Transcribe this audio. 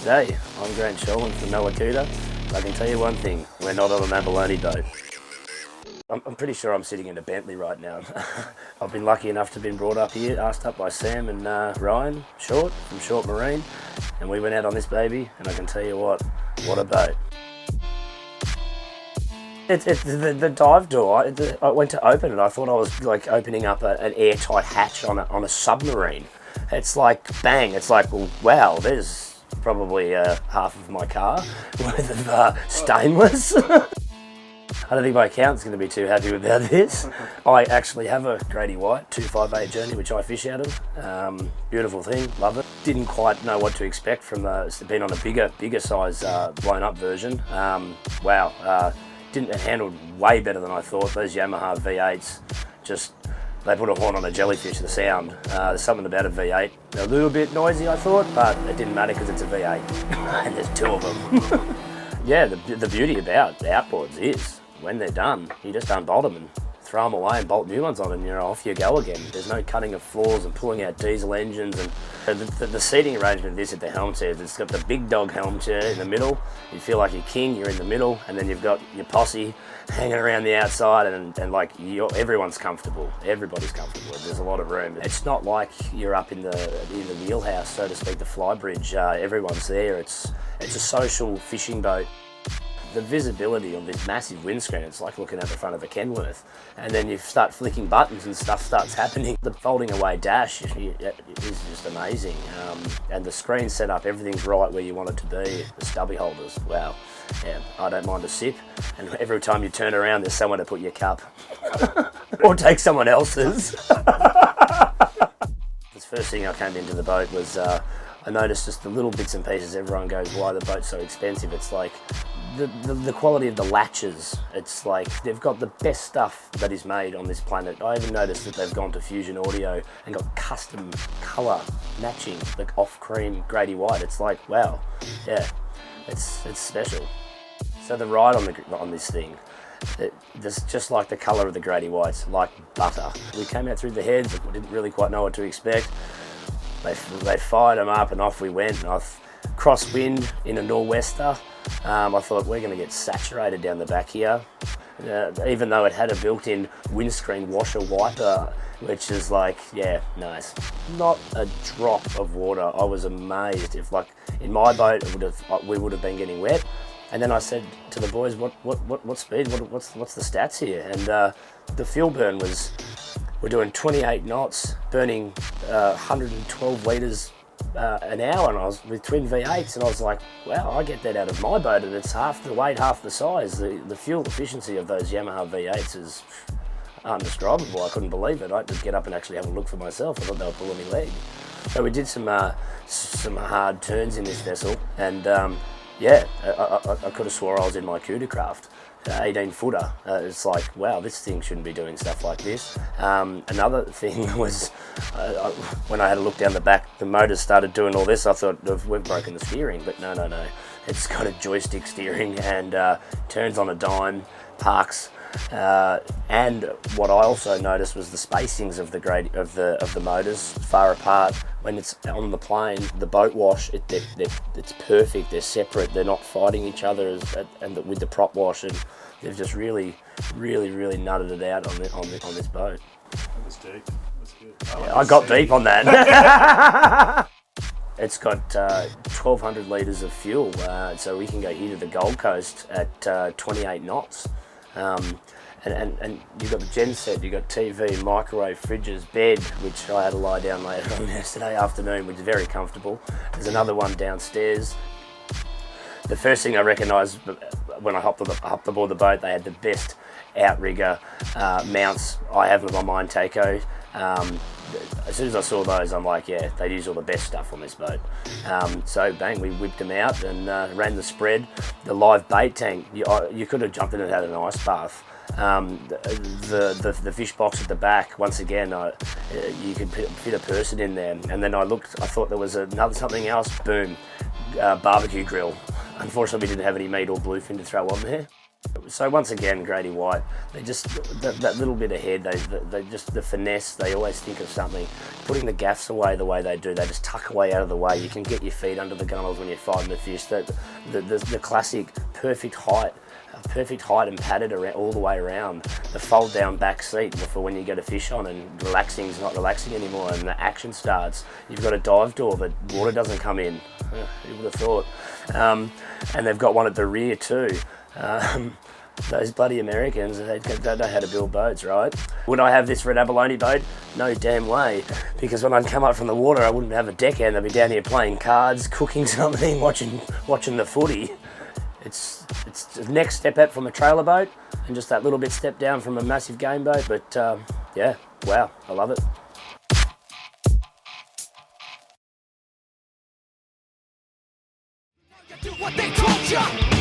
G'day, I'm Grant Shorland from Mallacoota. I can tell you one thing, we're not on an Abalone boat. I'm pretty sure I'm sitting in a Bentley right now. I've been lucky enough to have been brought up here, asked up by Sam and Ryan Short from Short Marine, and we went out on this baby, and I can tell you what a boat. The dive door, I went to open it, I thought I was like opening up an airtight hatch on a submarine. It's like, bang, it's like, well, wow, there's probably half of my car worth of stainless. I don't think my accountant's going to be too happy about this. I actually have a Grady-White 258 Journey, which I fish out of. Beautiful thing, love it. Didn't quite know what to expect from being on a bigger size blown up version. Wow, it handled way better than I thought. Those Yamaha V8s, they put a horn on a jellyfish, the sound. There's something about a V8. A little bit noisy, I thought, but it didn't matter because it's a V8 and there's two of them. Yeah, the beauty about the outboards is when they're done, you just unbolt them and throw them away and bolt new ones on, and you're off you go again. There's no cutting of floors and pulling out diesel engines. And the seating arrangement of this at the helm chairs, it's got the big dog helm chair in the middle. You feel like you're king, you're in the middle, and then you've got your posse hanging around the outside, and like everyone's comfortable. Everybody's comfortable. There's a lot of room. It's not like you're up in the wheelhouse, so to speak, the fly bridge. Everyone's there. It's a social fishing boat. The visibility on this massive windscreen, it's like looking at the front of a Kenworth. And then you start flicking buttons and stuff starts happening. The folding away dash is just amazing. And the screen set up, everything's right where you want it to be. The stubby holders, wow. Yeah, I don't mind a sip. And every time you turn around, there's somewhere to put your cup. Or take someone else's. The first thing I came into the boat was, I noticed just the little bits and pieces. Everyone goes, why the boat's so expensive? It's like the quality of the latches. It's like they've got the best stuff that is made on this planet. I even noticed that they've gone to Fusion Audio and got custom colour matching, like off cream Grady-White. It's like, wow, yeah, it's special. So the ride on this thing, it's just like the colour of the Grady-Whites, like butter. We came out through the heads, we didn't really quite know what to expect. They fired them up and off we went. And I've crosswind in a nor'wester. I thought we're going to get saturated down the back here. Even though it had a built-in windscreen washer wiper, which is like, yeah, nice. Not a drop of water. I was amazed. If like in my boat, we would have been getting wet. And then I said to the boys, what speed? What's the stats here? And the fuel burn was, we're doing 28 knots, burning 112 litres an hour, and I was with twin V8s, and I was like, wow, I get that out of my boat, and it's half the weight, half the size. The fuel efficiency of those Yamaha V8s is undescribable. I couldn't believe it. I had to get up and actually have a look for myself. I thought they were pulling me leg. So we did some hard turns in this vessel, and yeah, I could have swore I was in my Cuda craft. 18-footer. It's like, wow, this thing shouldn't be doing stuff like this. Another thing was, when I had a look down the back, the motors started doing all this. I thought, we've broken the steering, but no. It's got a joystick steering and turns on a dime, parks. And what I also noticed was the spacings of the motors far apart. When it's on the plane, the boat wash, it's perfect. They're separate. They're not fighting each other, and with the prop wash, and they've just really nutted it out on this boat. That was deep. That's good. I got deep on that. It's got 1,200 litres of fuel, so we can go here to the Gold Coast at 28 knots. And you've got the gen set, you've got TV, microwave, fridges, bed, which I had to lie down later on yesterday afternoon, which is very comfortable. There's another one downstairs. The first thing I recognised when I hopped aboard the boat, they had the best outrigger mounts I have with my Mine Takeo. As soon as I saw those, I'm like, yeah, they use all the best stuff on this boat. So bang, we whipped them out and ran the spread. The live bait tank, you could have jumped in and had an ice bath. The fish box at the back, once again, you could fit a person in there. And then I thought there was something else, boom, barbecue grill. Unfortunately, we didn't have any meat or bluefin to throw on there. So once again, Grady-White, they just, that little bit ahead, they just, the finesse, they always think of something. Putting the gaffs away the way they do, they just tuck away out of the way. You can get your feet under the gunnels when you're fighting the fish. The classic perfect height and padded around, all the way around. The fold down back seat for when you get a fish on and relaxing is not relaxing anymore and the action starts. You've got a dive door that water doesn't come in. Who would have thought? And they've got one at the rear too. Those bloody Americans, they don't know how to build boats, right? Would I have this for an abalone boat? No damn way. Because when I'd come up from the water, I wouldn't have a deckhand. I'd be down here playing cards, cooking something, watching the footy. It's the next step up from a trailer boat, and just that little bit step down from a massive game boat. But yeah, wow, I love it. Do what they told ya.